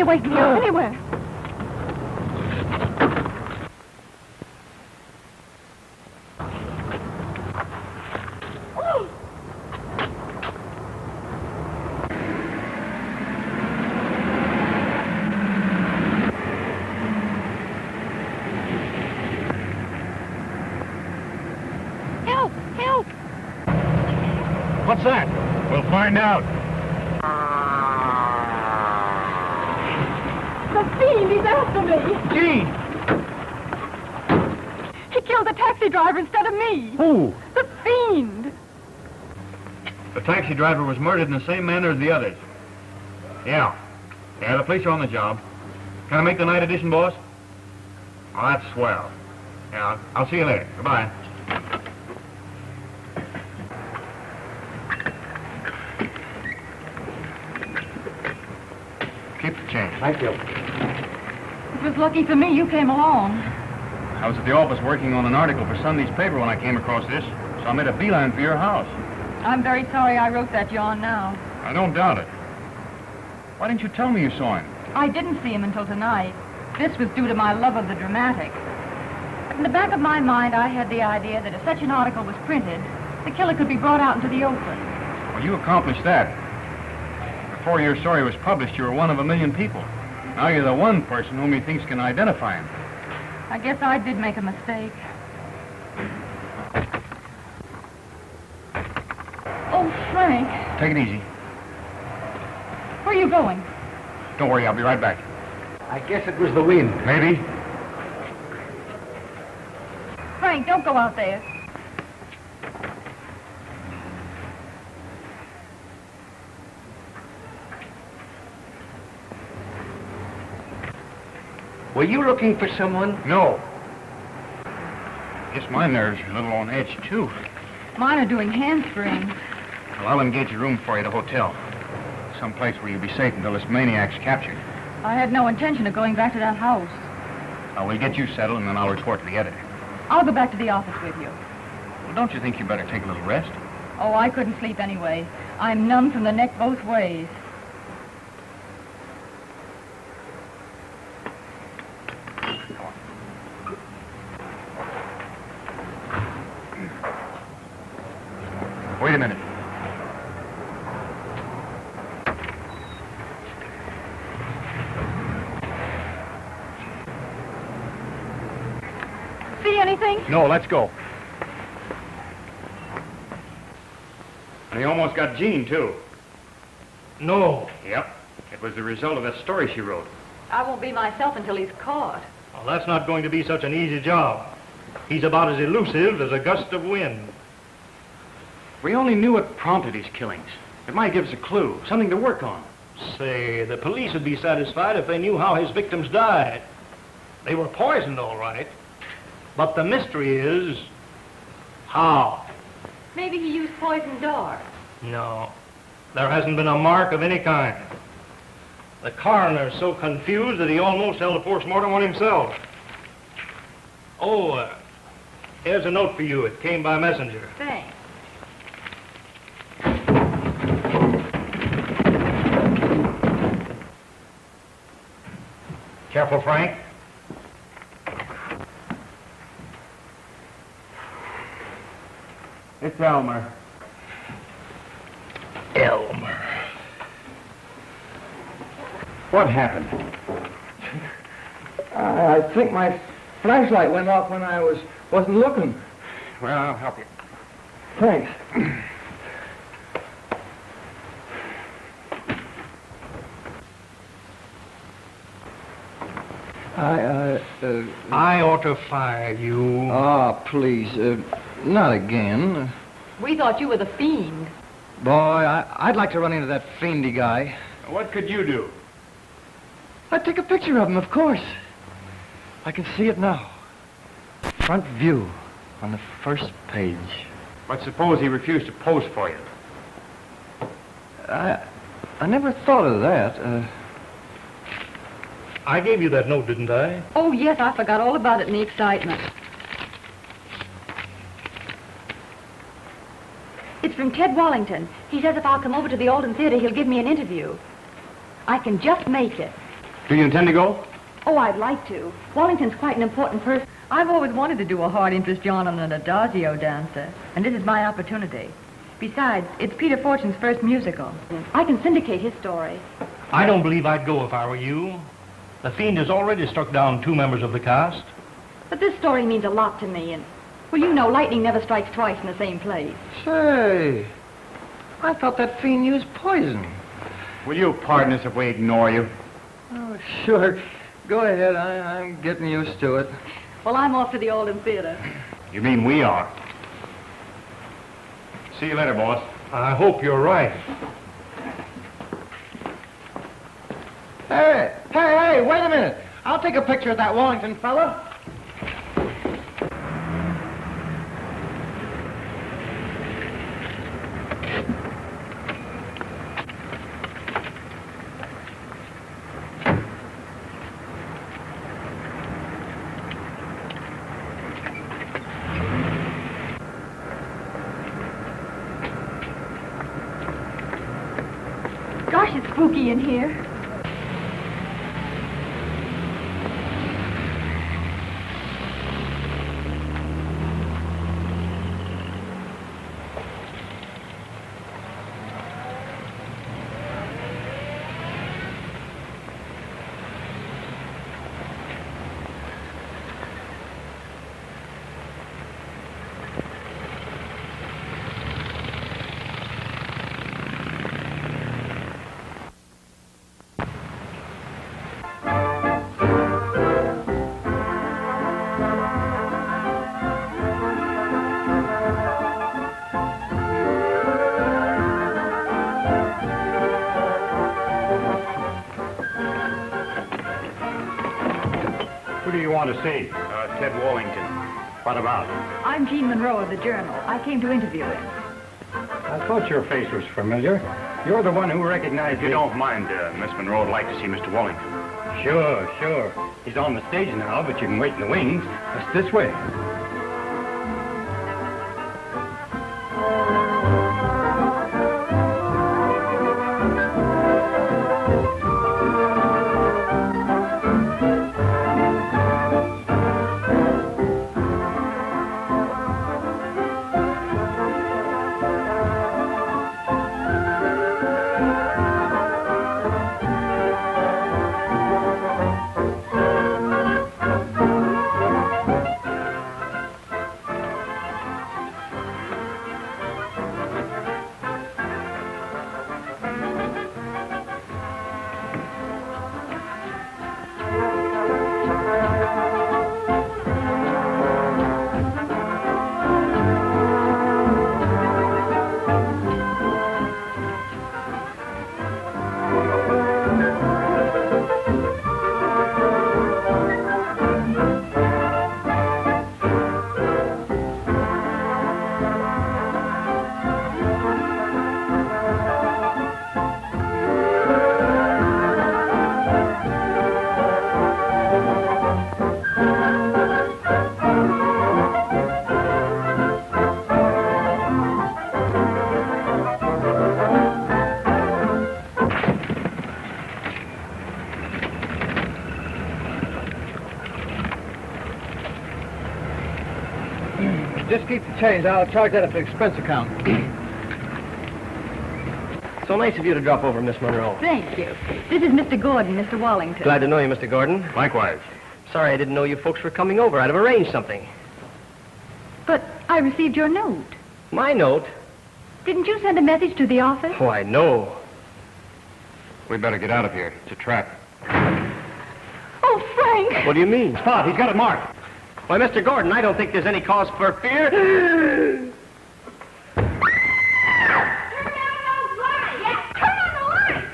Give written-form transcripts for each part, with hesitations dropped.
away from here, anywhere. Help! Help! What's that? We'll find out. The Fiend, he's after me. Gee! He killed the taxi driver instead of me. Who? The Fiend. The taxi driver was murdered in the same manner as the others. Yeah. Yeah, the police are on the job. Can I make the night edition, boss? Oh, that's swell. Yeah, I'll see you later. Goodbye. Keep the change. Thank you. It was lucky for me you came along. I was at the office working on an article for Sunday's paper when I came across this, so I made a beeline for your house. I'm very sorry I wrote that yarn now. I don't doubt it. Why didn't you tell me you saw him? I didn't see him until tonight. This was due to my love of the dramatic. In the back of my mind, I had the idea that if such an article was printed, the killer could be brought out into the open. Well, you accomplished that. Before your story was published, you were one of a million people. Now you're the one person whom he thinks can identify him. I guess I did make a mistake. Oh, Frank. Take it easy. Where are you going? Don't worry, I'll be right back. I guess it was the wind. Maybe. Frank, don't go out there. Were you looking for someone? No. Guess my nerves are a little on edge, too. Mine are doing handsprings. Well, I'll engage a room for you at the hotel. Some place where you'll be safe until this maniac's captured. I had no intention of going back to that house. Now, we'll get you settled, and then I'll report to the editor. I'll go back to the office with you. Well, don't you think you better take a little rest? Oh, I couldn't sleep anyway. I'm numb from the neck both ways. Wait a minute. See anything? No, let's go. And he almost got Jean, too. No. Yep. It was the result of that story she wrote. I won't be myself until he's caught. Well, that's not going to be such an easy job. He's about as elusive as a gust of wind. If we only knew what prompted his killings, it might give us a clue, something to work on. Say, the police would be satisfied if they knew how his victims died. They were poisoned, all right. But the mystery is, how? Maybe he used poison dart. No, there hasn't been a mark of any kind. The coroner's so confused that he almost held a post-mortem on himself. Oh, here's a note for you. It came by messenger. Thanks. Careful, Frank. It's Elmer. Elmer. What happened? I think my flashlight went off when I wasn't looking. Well, I'll help you. Thanks. I ought to fire you. Oh, please, not again. We thought you were the Fiend. Boy, I'd like to run into that fiendy guy. What could you do? I'd take a picture of him, of course. I can see it now. Front view on the first page. But suppose he refused to pose for you. I never thought of that. I gave you that note, didn't I? Oh, yes, I forgot all about it in the excitement. It's from Ted Wallington. He says if I'll come over to the Wallington Theater, he'll give me an interview. I can just make it. Do you intend to go? Oh, I'd like to. Wallington's quite an important person. I've always wanted to do a hard interest John on an adagio dancer, and this is my opportunity. Besides, it's Peter Fortune's first musical. I can syndicate his story. I don't believe I'd go if I were you. The Fiend has already struck down 2 members of the cast. But this story means a lot to me, and, well, you know, lightning never strikes twice in the same place. Say, I thought that Fiend used poison. Will you pardon us if we ignore you? Oh, sure. Go ahead. I'm getting used to it. Well, I'm off to the Alden Theater. You mean we are? See you later, boss. I hope you're right. Hey, wait a minute. I'll take a picture of that Wallington fella. Gosh, it's spooky in here. Who do you want to see? Ted Wallington. What about? I'm Jean Monroe of the Journal. I came to interview him. I thought your face was familiar. You're the one who recognized If you don't mind, Miss Monroe would like to see Mr. Wallington. Sure. He's on the stage now, but you can wait in the wings. That's this way. Just keep the change. I'll charge that at the expense account. So nice of you to drop over, Miss Monroe. Thank you. This is Mr. Gordon, Mr. Wallington. Glad to know you, Mr. Gordon. Likewise. Sorry I didn't know you folks were coming over. I'd have arranged something. But I received your note. My note? Didn't you send a message to the office? Why, no. We better get out of here. It's a trap. Oh, Frank! What do you mean? Spot, he's got it marked. Why, Mr. Gordon, I don't think there's any cause for fear. Turn down those lights! Yeah, turn on the lights!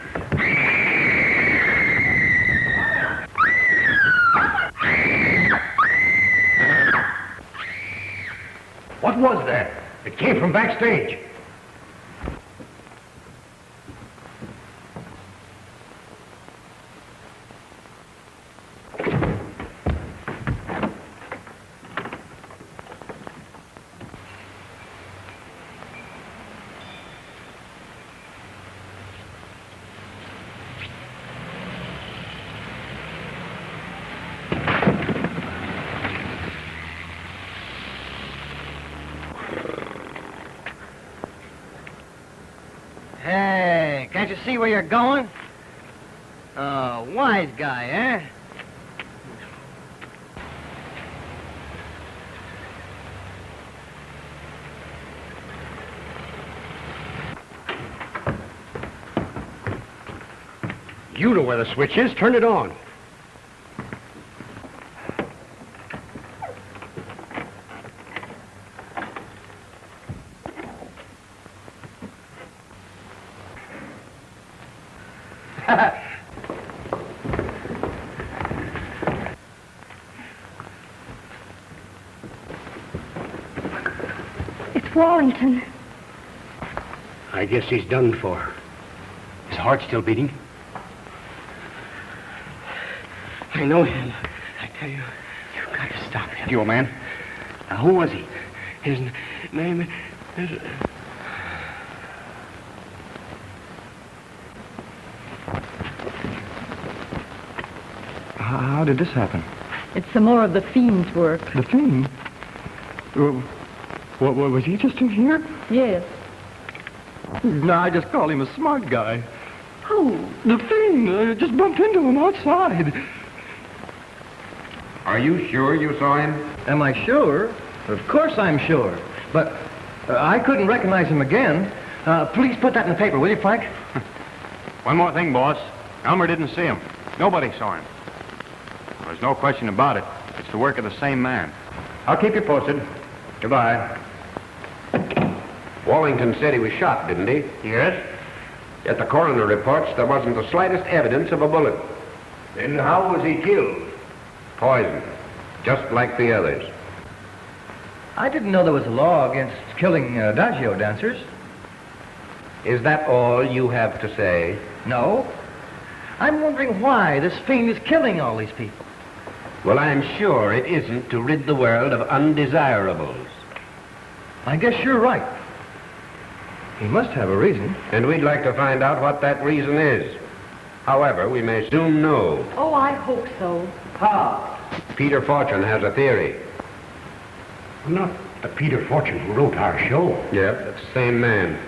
What was that? It came from backstage. Can't you see where you're going? Oh, wise guy, eh? You know where the switch is. Turn it on. It's Wallington. I guess he's done for. His heart still beating? I know him. I tell you, you've got to stop him. You, old man? Who was he? His name is... How did this happen? It's some more of the Fiend's work. The Fiend? What, was he just in here? Yes. No, I just called him a smart guy. Who? The Fiend. I just bumped into him outside. Are you sure you saw him? Am I sure? Of course I'm sure. But I couldn't recognize him again. Please put that in the paper, will you, Frank? One more thing, boss. Elmer didn't see him. Nobody saw him. There's no question about it. It's the work of the same man. I'll keep you posted. Goodbye. Wallington said he was shot, didn't he? Yes? Yet the coroner reports there wasn't the slightest evidence of a bullet. Then how was he killed? Poison. Just like the others. I didn't know there was a law against killing adagio dancers. Is that all you have to say? No. I'm wondering why this Fiend is killing all these people. Well, I'm sure it isn't to rid the world of undesirables. I guess you're right. He must have a reason. And we'd like to find out what that reason is. However, we may soon know. Oh, I hope so. How? Peter Fortune has a theory. Not the Peter Fortune who wrote our show. Yep, that's the same man.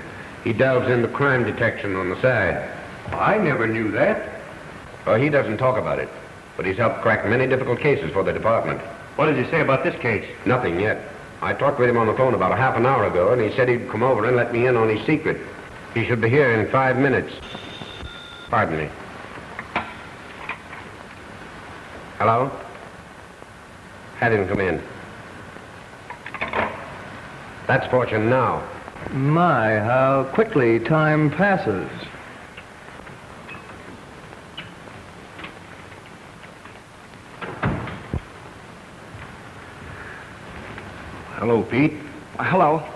He delves into crime detection on the side. I never knew that. Well, he doesn't talk about it, but he's helped crack many difficult cases for the department. What did you say about this case? Nothing yet. I talked with him on the phone about a half an hour ago, and he said he'd come over and let me in on his secret. He should be here in 5 minutes. Pardon me. Hello? Have him come in. That's Fortune now. My, how quickly time passes. Hello, Pete. Hello.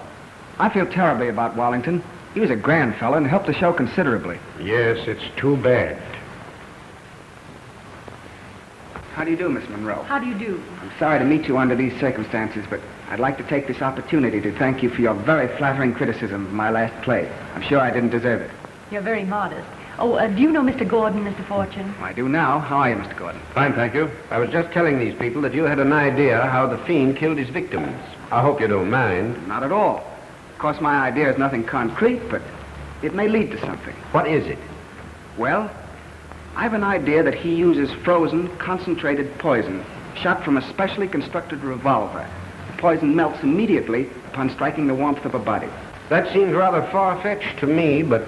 I feel terribly about Wallington. He was a grand fellow and helped the show considerably. Yes, it's too bad. How do you do, Miss Monroe? How do you do? I'm sorry to meet you under these circumstances, but I'd like to take this opportunity to thank you for your very flattering criticism of my last play. I'm sure I didn't deserve it. You're very modest. Oh, do you know Mr. Gordon, Mr. Fortune? I do now. How are you, Mr. Gordon? Fine, thank you. I was just telling these people that you had an idea how the Fiend killed his victims. I hope you don't mind. Not at all. Of course, my idea is nothing concrete, but it may lead to something. What is it? Well, I have an idea that he uses frozen, concentrated poison, shot from a specially constructed revolver. The poison melts immediately upon striking the warmth of a body. That seems rather far-fetched to me, but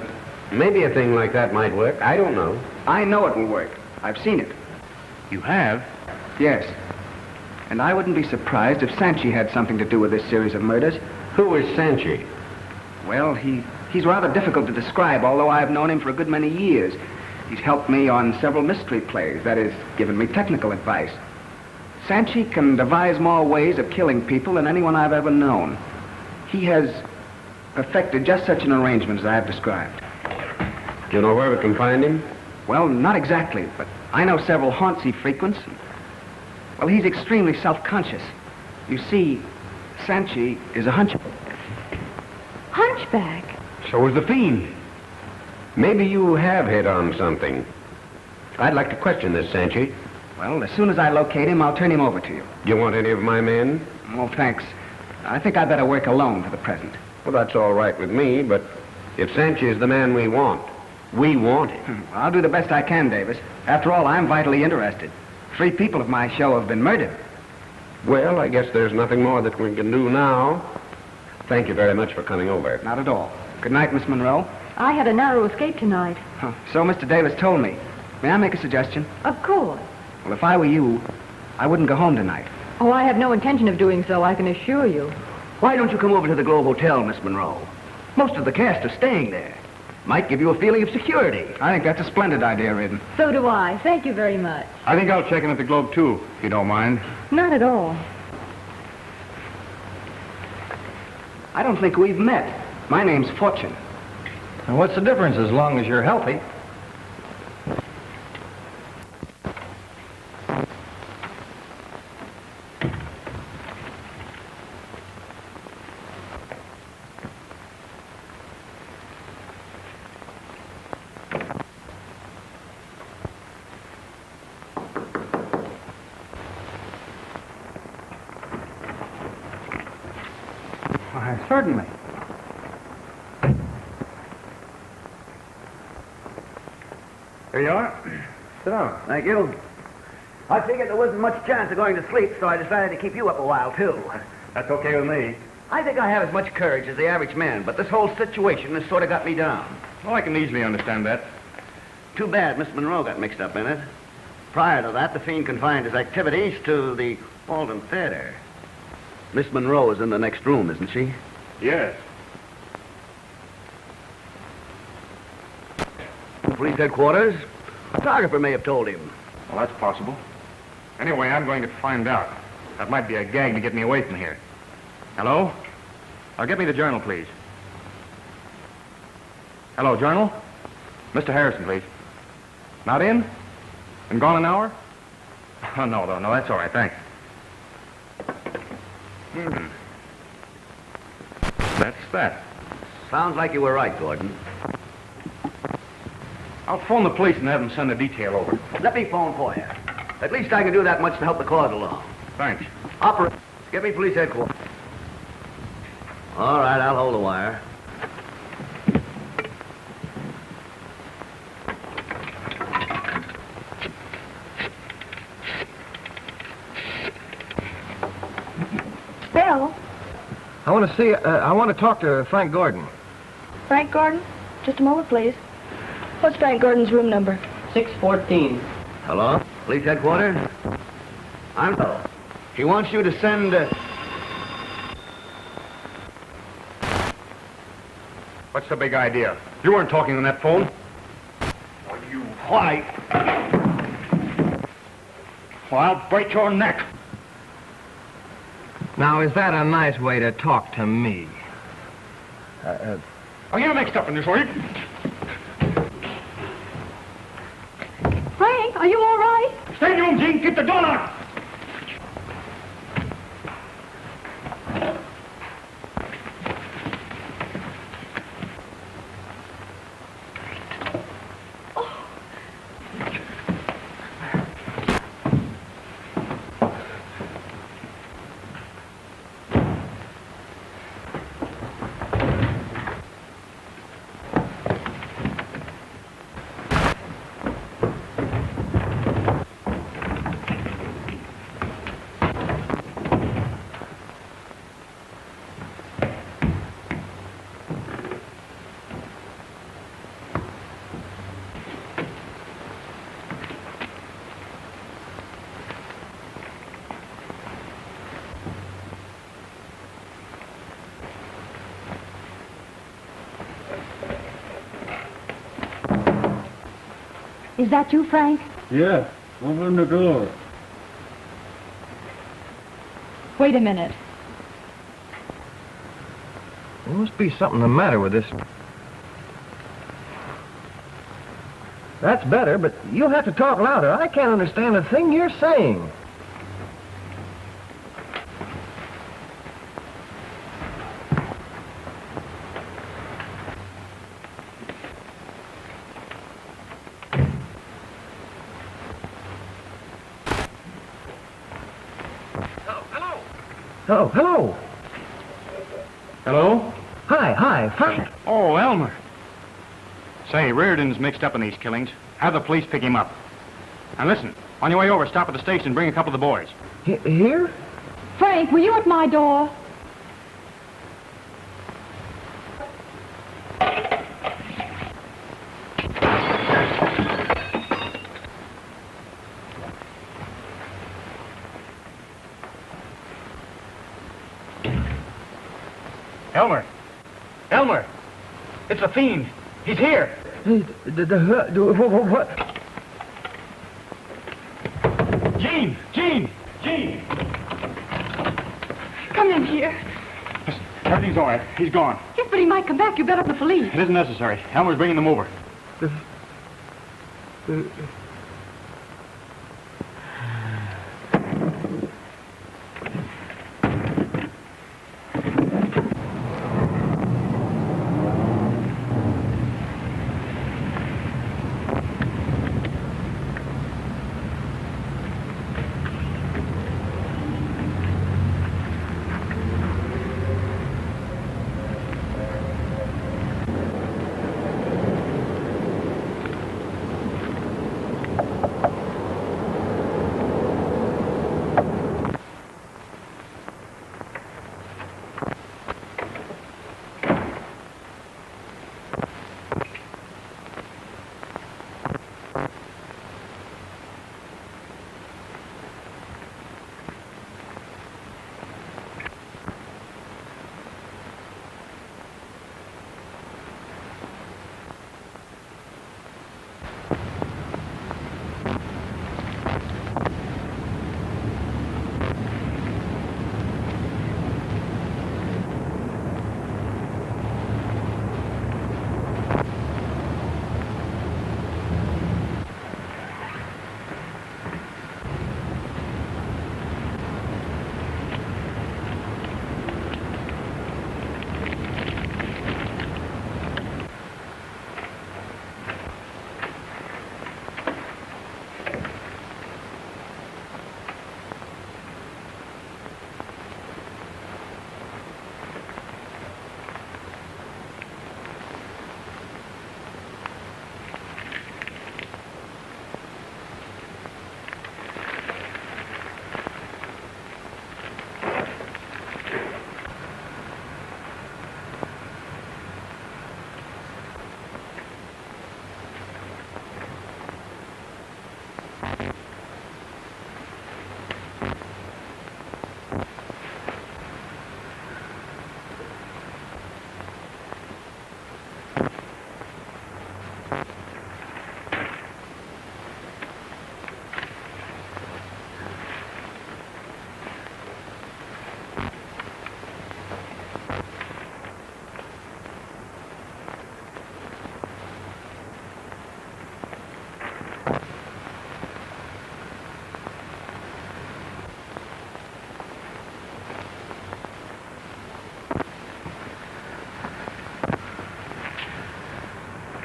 maybe a thing like that might work. I don't know. I know it will work. I've seen it. You have? Yes. And I wouldn't be surprised if Sanchi had something to do with this series of murders. Who is Sanchi? Well, he's rather difficult to describe, although I've known him for a good many years. He's helped me on several mystery plays, that is, given me technical advice. Sanchi can devise more ways of killing people than anyone I've ever known. He has perfected just such an arrangement as I have described. Do you know where we can find him? Well, not exactly, but I know several haunts he frequents. Well, he's extremely self-conscious. You see, Sanchi is a hunchback. Hunchback? So is the Fiend. Maybe you have hit on something. I'd like to question this Sanchi. Well, as soon as I locate him, I'll turn him over to you. Do you want any of my men? Oh, thanks. I think I'd better work alone for the present. Well, that's all right with me, but if Sanchi is the man we want, We want it. I'll do the best I can, Davis. After all, I'm vitally interested. 3 people of my show have been murdered. Well, I guess there's nothing more that we can do now. Thank you very much for coming over. Not at all. Good night, Miss Monroe. I had a narrow escape tonight. So Mr. Davis told me. May I make a suggestion? Of course. Well, if I were you, I wouldn't go home tonight. Oh, I have no intention of doing so, I can assure you. Why don't you come over to the Globe Hotel, Miss Monroe? Most of the cast are staying there. Might give you a feeling of security. I think that's a splendid idea, Ridden. So do I. Thank you very much. I think I'll check in at the Globe, too, if you don't mind. Not at all. I don't think we've met. My name's Fortune. And what's the difference as long as you're healthy? Why, certainly. Here you are. Sit down. Thank you. I figured there wasn't much chance of going to sleep, so I decided to keep you up a while, too. That's okay with me. I think I have as much courage as the average man, but this whole situation has sort of got me down. Well, I can easily understand that. Too bad Miss Monroe got mixed up in it. Prior to that, the Fiend confined his activities to the Wallington Theater. Miss Monroe is in the next room, isn't she? Yes. Police headquarters? A photographer may have told him. Well, that's possible. Anyway, I'm going to find out. That might be a gag to get me away from here. Hello? Get me the Journal, please. Hello, Journal? Mr. Harrison, please. Not in? Been gone an hour? Oh, no, that's all right, thanks. That's that. Sounds like you were right, Gordon. I'll phone the police and have them send a detail over. Let me phone for you. At least I can do that much to help the cause along. Thanks. Operator, get me police headquarters. All right, I'll hold the wire. Bill? I want to talk to Frank Gordon. Frank Gordon? Just a moment, please. What's Frank Gordon's room number? 614. Hello? Police headquarters? I'm so. He wants you to send... What's the big idea? You weren't talking on that phone. Oh, you white. Well, I'll break your neck. Now, is that a nice way to talk to me? Oh, you're mixed up in this, are you? Frank, are you all right? Stay in your room, Gene. Keep the door locked. Is that you, Frank? Yeah, open the door. Wait a minute. There must be something the matter with this. That's better, but you'll have to talk louder. I can't understand a thing you're saying. Oh, hello. Hello? Hi, Frank. Oh, Elmer. Say, Reardon's mixed up in these killings. Have the police pick him up. And listen, on your way over, stop at the station and bring a couple of the boys. Here? Frank, were you at my door? Elmer! Elmer! It's the Fiend! He's here! What? Jean! Jean! Jean! Come in here. Listen, everything's all right. He's gone. Yes, but he might come back. You better the police. It isn't necessary. Elmer's bringing them over.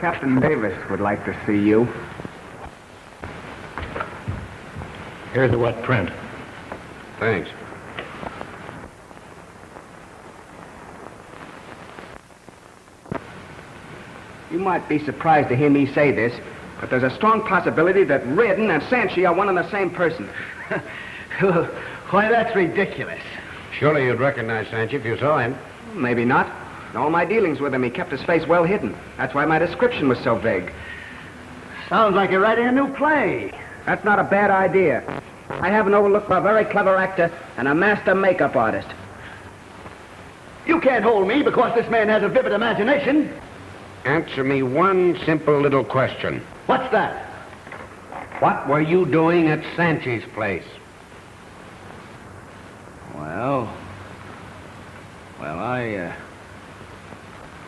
Captain Davis would like to see you. Here's the wet print. Thanks. You might be surprised to hear me say this, but there's a strong possibility that Reardon and Sanchi are one and the same person. Why, that's ridiculous. Surely you'd recognize Sanchi if you saw him. Maybe not. In all my dealings with him, he kept his face well hidden. That's why my description was so vague. Sounds like you're writing a new play. That's not a bad idea. I have an overlook for a very clever actor and a master makeup artist. You can't hold me because this man has a vivid imagination. Answer me one simple little question. What's that? What were you doing at Sanchi's place?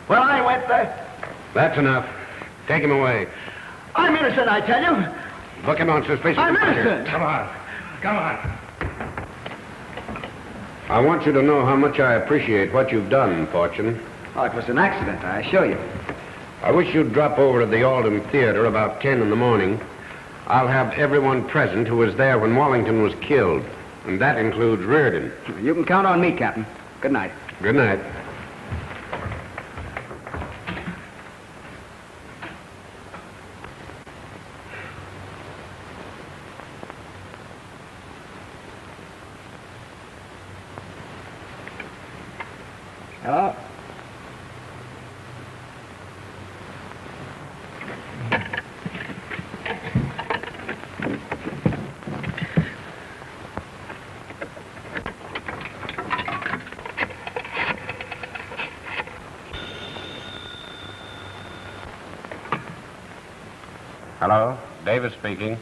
Well, I went there. That's enough. Take him away. I'm innocent, I tell you. Look him on suspicion. I'm innocent. Come on. Come on. I want you to know how much I appreciate what you've done, Fortune. Oh, it was an accident, I assure you. I wish you'd drop over to the Alden Theater about 10 in the morning. I'll have everyone present who was there when Wallington was killed, and that includes Reardon. You can count on me, Captain. Good night. Good night. Hello? Hello? Davis speaking.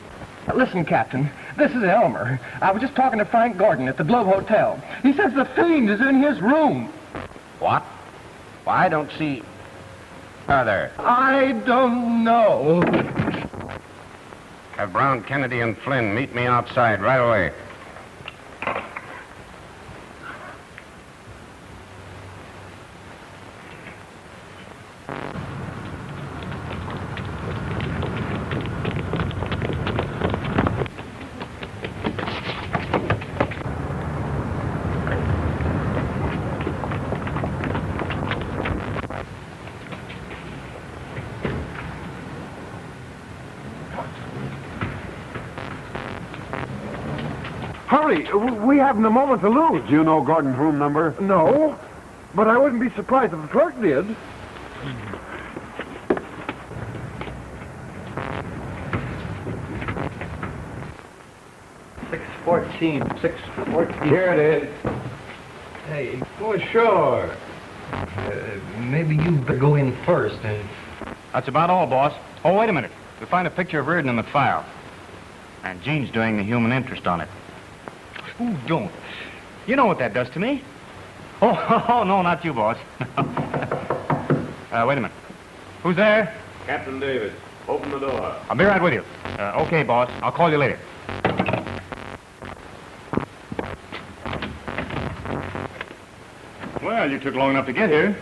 Listen, Captain, this is Elmer. I was just talking to Frank Gordon at the Globe Hotel. He says the Fiend is in his room. What? Well, I don't see... Are there? I don't know. Have Brown, Kennedy, and Flynn meet me outside right away. Hurry! We haven't a moment to lose. Do you know Gordon's room number? No, but I wouldn't be surprised if the clerk did. Six fourteen. Here it is. Hey, Oh, sure. maybe you better go in first and... That's about all, boss. Oh, wait a minute. We find a picture of Reardon in the file. And Gene's doing the human interest on it. Ooh, don't. You know what that does to me. Oh, no, not you, boss. Wait a minute. Who's there? Captain Davis, open the door. I'll be right with you. Okay, boss. I'll call you later. Well, you took long enough to get here.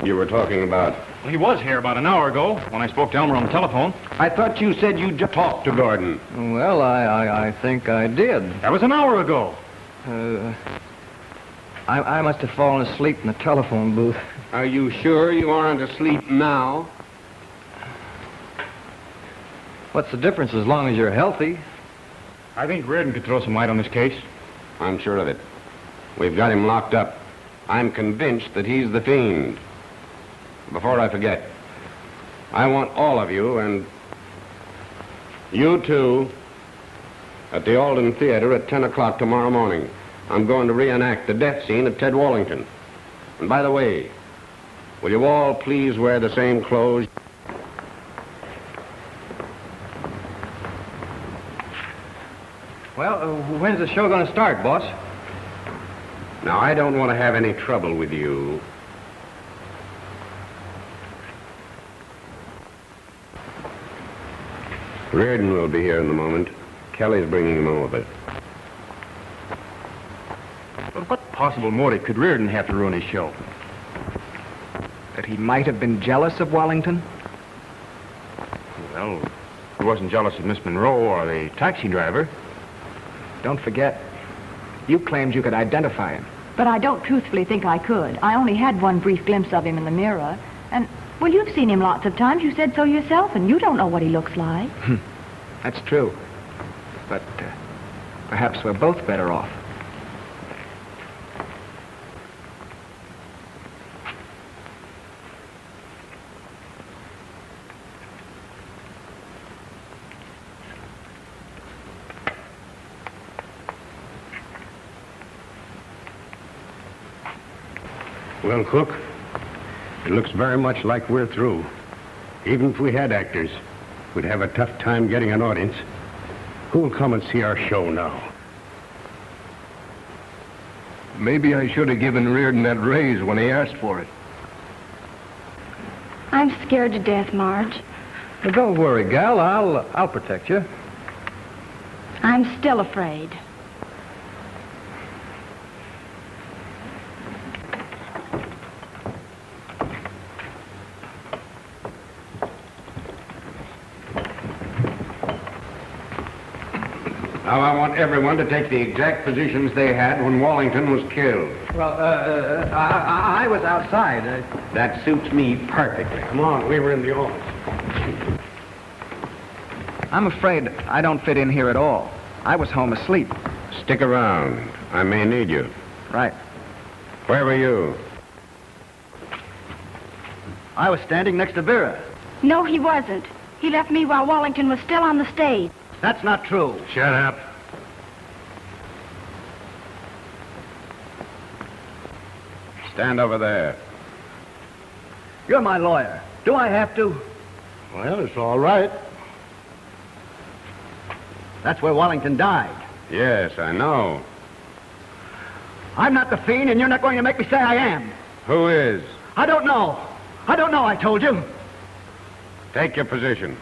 You were talking about... Well, he was here about an hour ago when I spoke to Elmer on the telephone. I thought you said you just talked to Gordon. Well, I think I did. That was an hour ago. I must have fallen asleep in the telephone booth. Are you sure you aren't asleep now? What's the difference as long as you're healthy? I think Reardon could throw some light on this case. I'm sure of it. We've got him locked up. I'm convinced that he's the Fiend. Before I forget, I want all of you, and you too, at the Alden Theater at 10 o'clock tomorrow morning. I'm going to reenact the death scene of Ted Wallington. And by the way, will you all please wear the same clothes? Well, when's the show going to start, boss? Now, I don't want to have any trouble with you. Reardon will be here in a moment. Kelly's bringing him over. But what possible motive could Reardon have to ruin his show? That he might have been jealous of Wallington? Well, he wasn't jealous of Miss Monroe or the taxi driver. Don't forget, you claimed you could identify him. But I don't truthfully think I could. I only had one brief glimpse of him in the mirror. And, well, you've seen him lots of times. You said so yourself, and you don't know what he looks like. That's true. But perhaps we're both better off. Well, Cook, it looks very much like we're through. Even if we had actors, we'd have a tough time getting an audience. Who'll come and see our show now? Maybe I should have given Reardon that raise when he asked for it. I'm scared to death, Marge. Well, don't worry, gal. I'll protect you. I'm still afraid. Now, I want everyone to take the exact positions they had when Wallington was killed. Well, I was outside. That suits me perfectly. Come on, we were in the office. I'm afraid I don't fit in here at all. I was home asleep. Stick around. I may need you. Right. Where were you? I was standing next to Vera. No, he wasn't. He left me while Wallington was still on the stage. That's not true. Shut up. Stand over there. You're my lawyer. Do I have to? Well, it's all right. That's where Wallington died. Yes, I know. I'm not the Fiend, and you're not going to make me say I am. Who is? I don't know. I don't know, I told you. Take your position.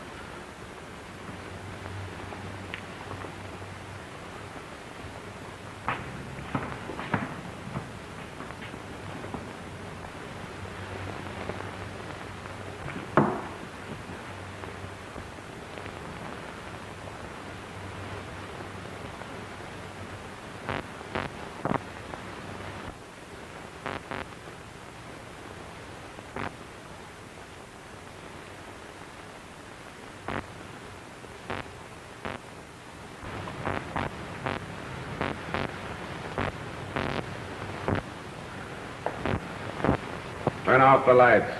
Turn off the lights.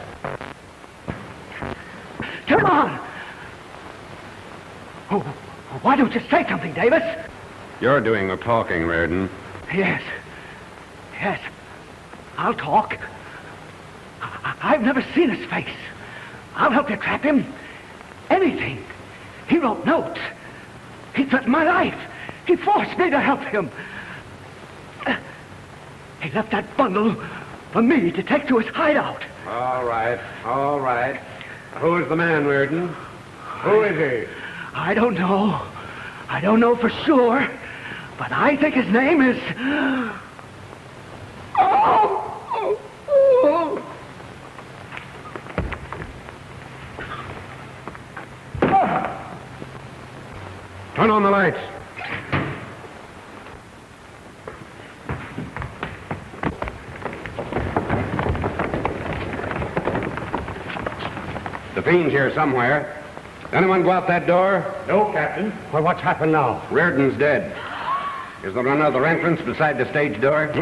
Come on! Oh, why don't you say something, Davis? You're doing the talking, Reardon. Yes. Yes. I'll talk. I've never seen his face. I'll help you trap him. Anything. He wrote notes. He threatened my life. He forced me to help him. He left that bundle for me to take to his hideout. All right, all right. Who is the man, Reardon? Who is he? I don't know. I don't know for sure. But I think his name is... Turn on the lights. The Fiend's here somewhere. Anyone go out that door? No, Captain. Well, what's happened now? Reardon's dead. Is there another entrance beside the stage door?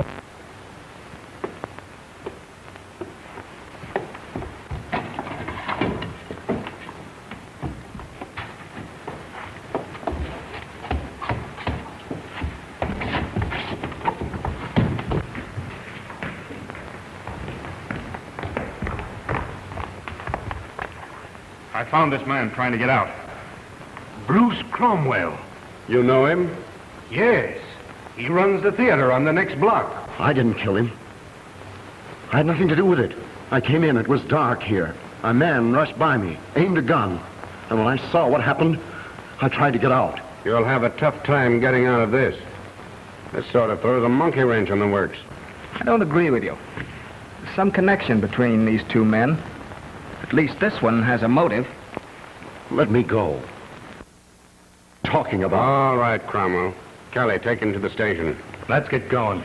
I found this man trying to get out. Bruce Cromwell. You know him? Yes. He runs the theater on the next block. I didn't kill him. I had nothing to do with it. I came in. It was dark here. A man rushed by me, aimed a gun. And when I saw what happened, I tried to get out. You'll have a tough time getting out of this. This sort of throws a monkey wrench in the works. I don't agree with you. There's some connection between these two men. At least this one has a motive. Let me go. Talking about... All right, Cromwell. Kelly, take him to the station. Let's get going.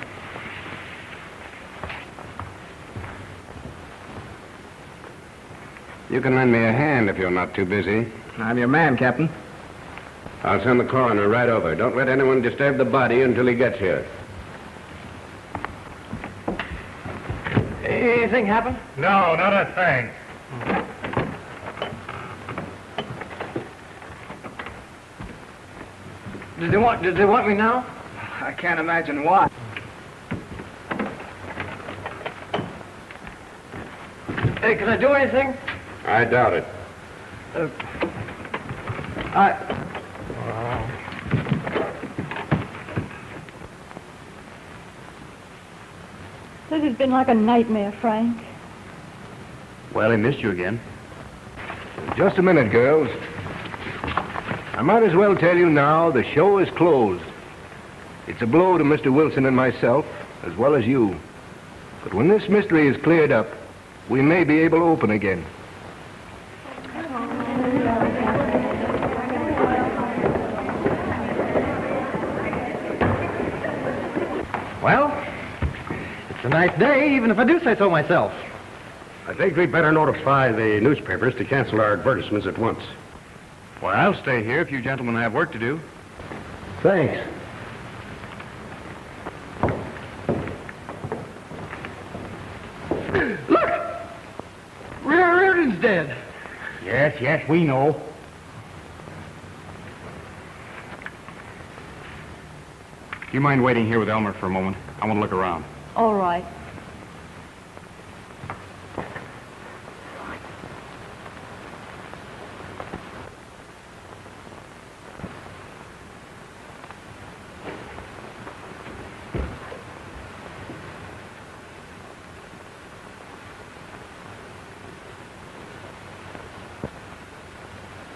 You can lend me a hand if you're not too busy. I'm your man, Captain. I'll send the coroner right over. Don't let anyone disturb the body until he gets here. Anything happen? No, not a thing. Did they want me now? I can't imagine why. Hey, can I do anything? I doubt it. This has been like a nightmare, Frank. Well, he missed you again. Just a minute, girls. I might as well tell you now, the show is closed. It's a blow to Mr. Wilson and myself, as well as you. But when this mystery is cleared up, we may be able to open again. Well, it's a nice day, even if I do say so myself. I think we'd better notify the newspapers to cancel our advertisements at once. Well, I'll stay here if you gentlemen have work to do. Thanks. Look! Rear yes, we know. Do you mind waiting here with Elmer for a moment? I want to look around. All right.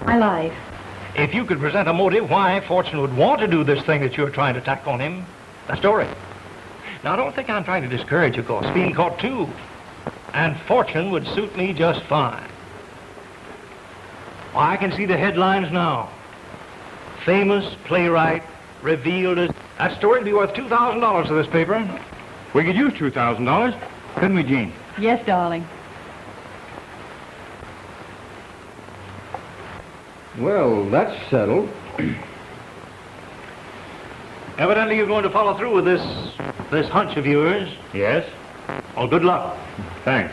My life. If you could present a motive why Fortune would want to do this thing that you're trying to tack on him, a story. Now, don't think I'm trying to discourage you, of course. Being caught, too. And Fortune would suit me just fine. Well, I can see the headlines now. Famous playwright revealed as... That story would be worth $2,000 to this paper. We could use $2,000, couldn't we, Jean? Yes, darling. Well, that's settled. Evidently you're going to follow through with this hunch of yours. Yes. Well, good luck. Thanks.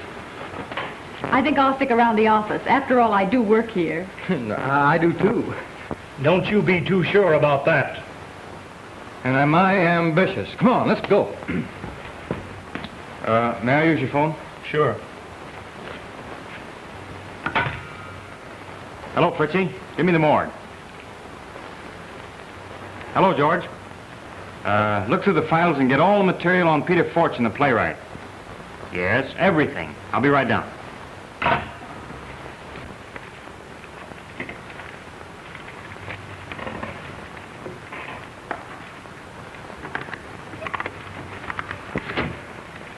I think I'll stick around the office. After all, I do work here. I do, too. Don't you be too sure about that. And am I ambitious? Come on, let's go. May I use your phone? Sure. Hello, Fritzy. Give me the morgue. Hello, George. Look through the files and get all the material on Peter Fortune, the playwright. Yes, everything. I'll be right down.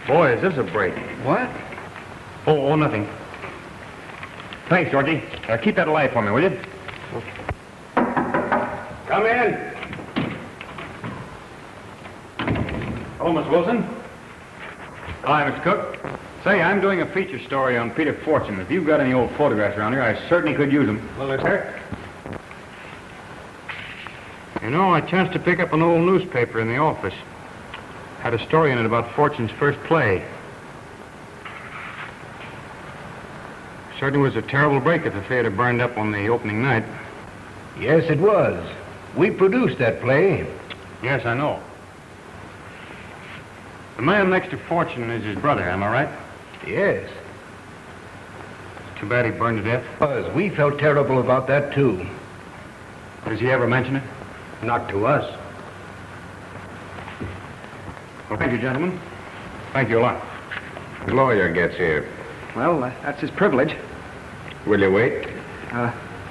Boy, is this a break. What? Oh, nothing. Thanks, Georgie. Keep that alive for me, will you? Come in. Hello, Miss Wilson. Hi, Miss Cook. Say, I'm doing a feature story on Peter Fortune. If you've got any old photographs around here, I certainly could use them. Well, sir. You know, I chanced to pick up an old newspaper in the office. Had a story in it about Fortune's first play. Certainly was a terrible break if the theater burned up on the opening night. Yes, it was. We produced that play. Yes, I know. The man next to Fortune is his brother, am I right? Yes. Too bad he burned to death. We felt terrible about that, too. Does he ever mention it? Not to us. Well, thank you, gentlemen. Thank you a lot. The lawyer gets here. Well, that's his privilege. Will you wait?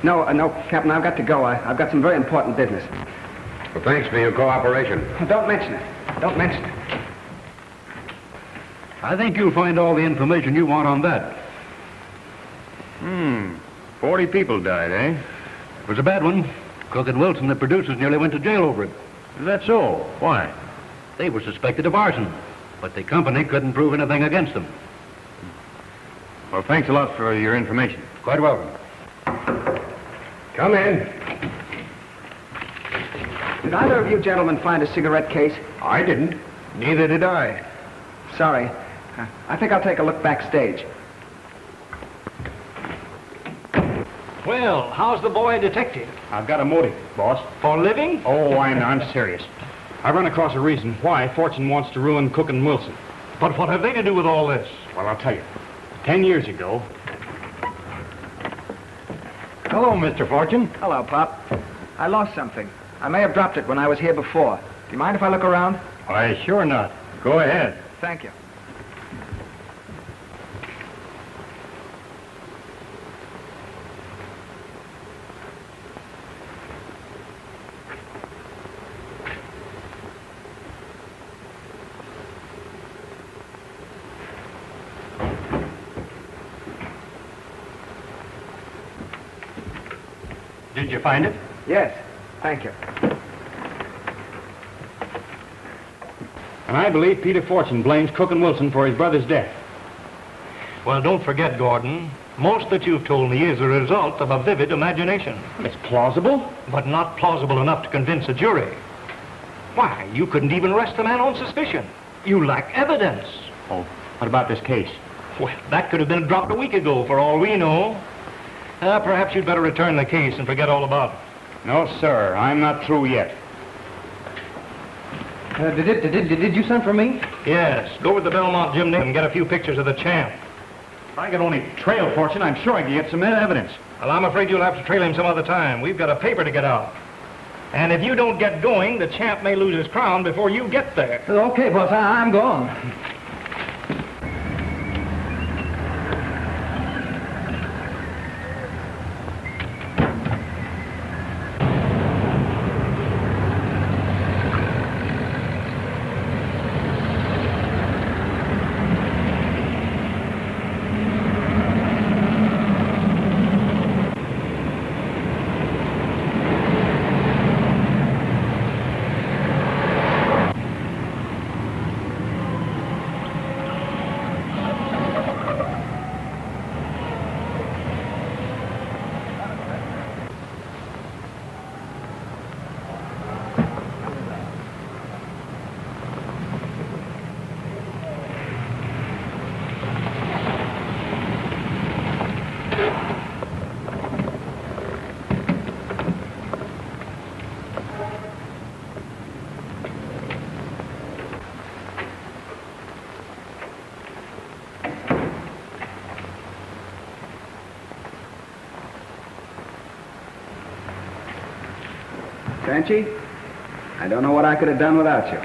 No, Captain, I've got to go. I've got some very important business. Well, thanks for your cooperation. Don't mention it. Don't mention it. I think you'll find all the information you want on that. 40 people died, eh? It was a bad one. Cook and Wilson, the producers, nearly went to jail over it. Is that so? Why? They were suspected of arson, but the company couldn't prove anything against them. Well, thanks a lot for your information. Quite welcome. Come in. Did either of you gentlemen find a cigarette case? I didn't. Neither did I. Sorry. I think I'll take a look backstage. Well, how's the boy a detective? I've got a motive, boss. For living? Oh, I'm serious. I run across a reason why Fortune wants to ruin Cook and Wilson. But what have they to do with all this? Well, I'll tell you. 10 years ago... Hello, Mr. Fortune. Hello, Pop. I lost something. I may have dropped it when I was here before. Do you mind if I look around? Why, sure not. Go ahead. Thank you. Did you find it? Yes, thank you. And I believe Peter Fortune blames Cook and Wilson for his brother's death. Well, don't forget, Gordon, most that you've told me is a result of a vivid imagination. It's plausible. But not plausible enough to convince a jury. Why, you couldn't even arrest the man on suspicion. You lack evidence. Oh, what about this case? Well, that could have been dropped a week ago, for all we know. Perhaps you'd better return the case and forget all about it. No, sir. I'm not through yet. Did you send for me? Yes, go with the Belmont Gymnasium and get a few pictures of the champ. If I could only trail Fortune, I'm sure I could get some evidence. Well, I'm afraid you'll have to trail him some other time. We've got a paper to get out. And if you don't get going, the champ may lose his crown before you get there. Okay, boss, I'm going. Sanchi, I don't know what I could have done without you.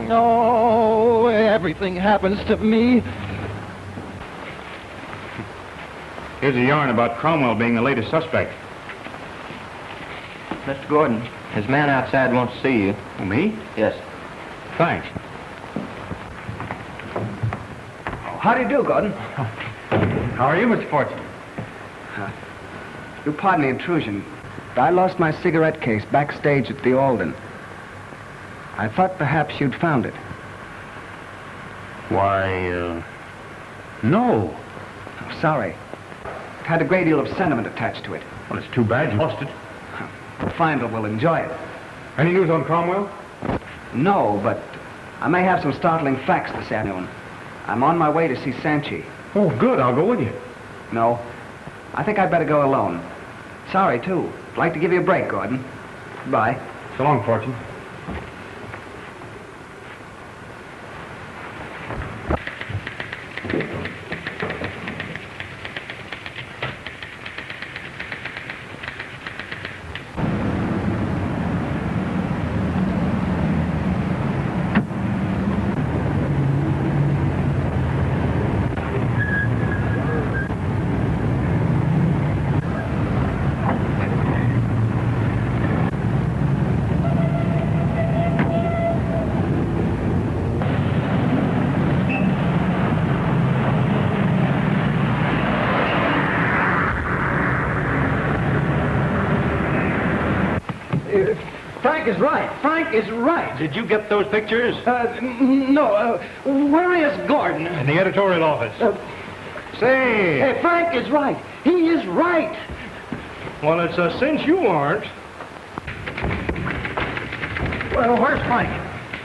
No, everything happens to me. Here's a yarn about Cromwell being the latest suspect. Mr. Gordon, his man outside wants to see you. Oh, me? Yes. Thanks. How do you do, Gordon? How are you, Mr. Fortune? You pardon the intrusion, but I lost my cigarette case backstage at the Alden. I thought perhaps you'd found it. Why, no. I'm sorry. It had a great deal of sentiment attached to it. Well, it's too bad you lost it. The finder will enjoy it. Any news on Cromwell? No, but I may have some startling facts this afternoon. I'm on my way to see Sanchi. Oh, good. I'll go with you. No, I think I'd better go alone. Sorry, too. I'd like to give you a break, Gordon. Goodbye. So long, Fortune. Frank is right. Frank is right. Did you get those pictures? No. Where is Gordon? In the editorial office. Say. Hey, Frank is right. He is right. Well, it's a cinch you aren't. Well, where's Frank?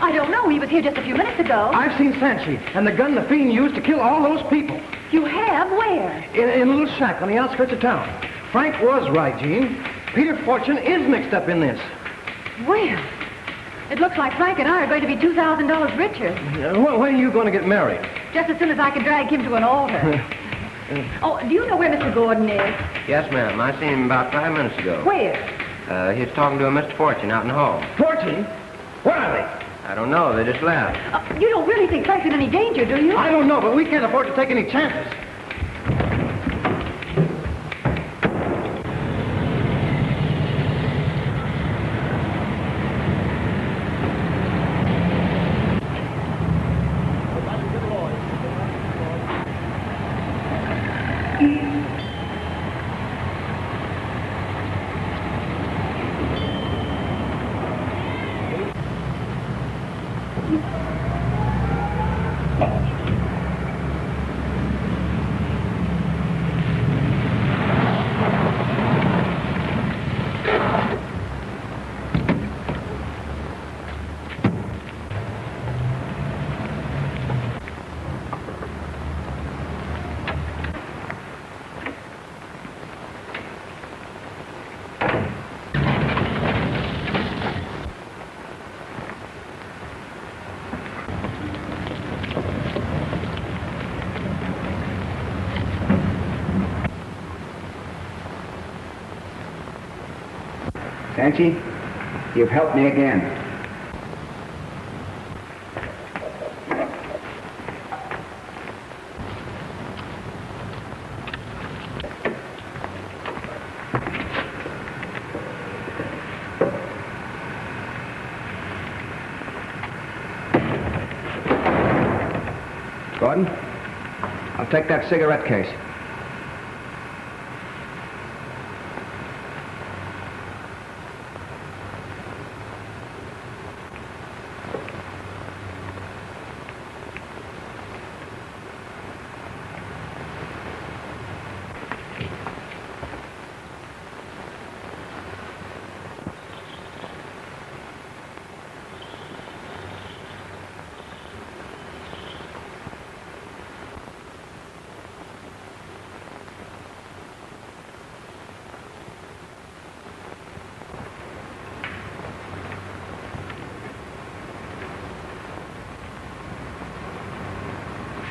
I don't know. He was here just a few minutes ago. I've seen Sanchi and the gun the Fiend used to kill all those people. You have? Where? In a little shack on the outskirts of town. Frank was right, Jean. Peter Fortune is mixed up in this. Where? It looks like Frank and I are going to be $2,000 richer. When are you going to get married? Just as soon as I can drag him to an altar. Oh, do you know where Mr. Gordon is? Yes, ma'am. I seen him about 5 minutes ago. Where? He was talking to a Mr. Fortune out in the hall. Fortune? Where are they? I don't know. They just left. You don't really think Frank's in any danger, do you? I don't know, but we can't afford to take any chances. Sanchi, you've helped me again. Gordon, I'll take that cigarette case.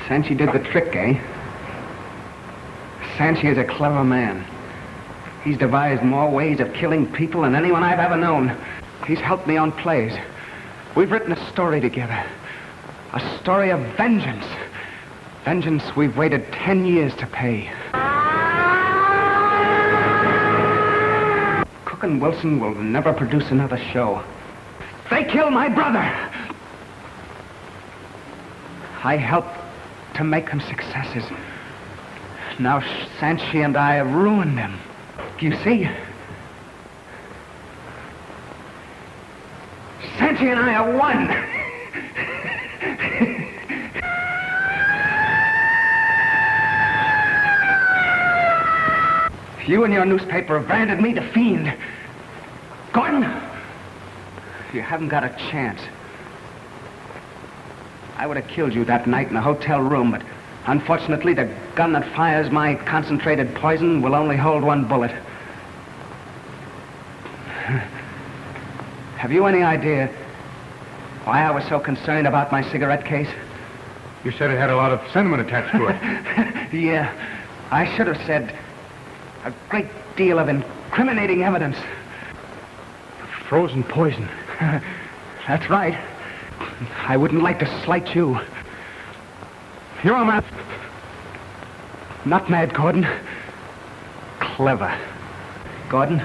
Sanchi did the trick, eh? Sanchi is a clever man. He's devised more ways of killing people than anyone I've ever known. He's helped me on plays. We've written a story together. A story of vengeance. Vengeance we've waited 10 years to pay. Cook and Wilson will never produce another show. They killed my brother. I helped to make them successes. Now Sanchi and I have ruined them. Do you see? Sanchi and I are one. You and your newspaper have branded me the Fiend. Gordon, you haven't got a chance. I would have killed you that night in the hotel room, but unfortunately the gun that fires my concentrated poison will only hold one bullet. Have you any idea why I was so concerned about my cigarette case? You said it had a lot of sentiment attached to it. Yeah, I should have said a great deal of incriminating evidence. Frozen poison. That's right. I wouldn't like to slight you. You're a man. Not mad, Gordon. Clever. Gordon,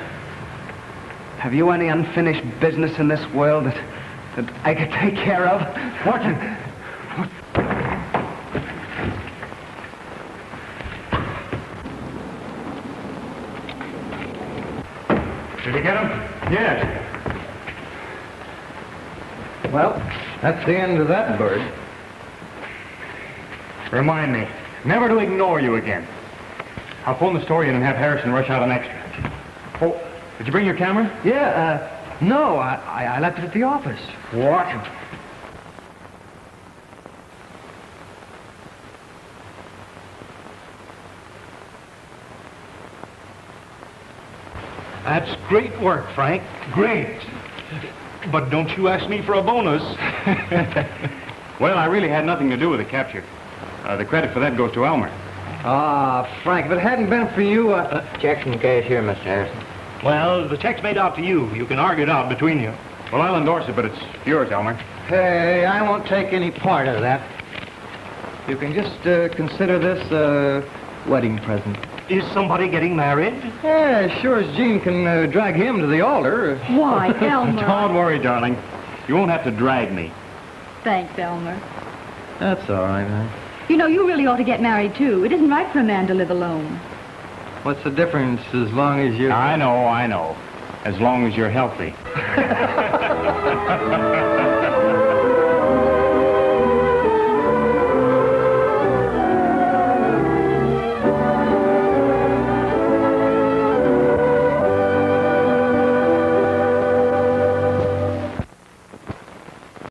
have you any unfinished business in this world that I could take care of? Fortune. Did you get him? Yes. Well, that's the end of that bird. Remind me, never to ignore you again. I'll phone the story in and have Harrison rush out an extra. Oh, did you bring your camera? Yeah, no, I left it at the office. What? That's great work, Frank. Great. But don't you ask me for a bonus. Well, I really had nothing to do with the capture. The credit for that goes to Elmer. Ah, Frank, if it hadn't been for you, Checks and cash here, Mr. Harrison. Well, the check's made out to you. You can argue it out between you. Well, I'll endorse it, but it's yours, Elmer. Hey, I won't take any part of that. You can just consider this a wedding present. Is somebody getting married? Yeah, sure as Jean can drag him to the altar. Why, Elmer? Don't worry, darling. You won't have to drag me. Thanks, Elmer. That's all right, man. You know, you really ought to get married, too. It isn't right for a man to live alone. What's the difference as long as you're... I know. As long as you're healthy.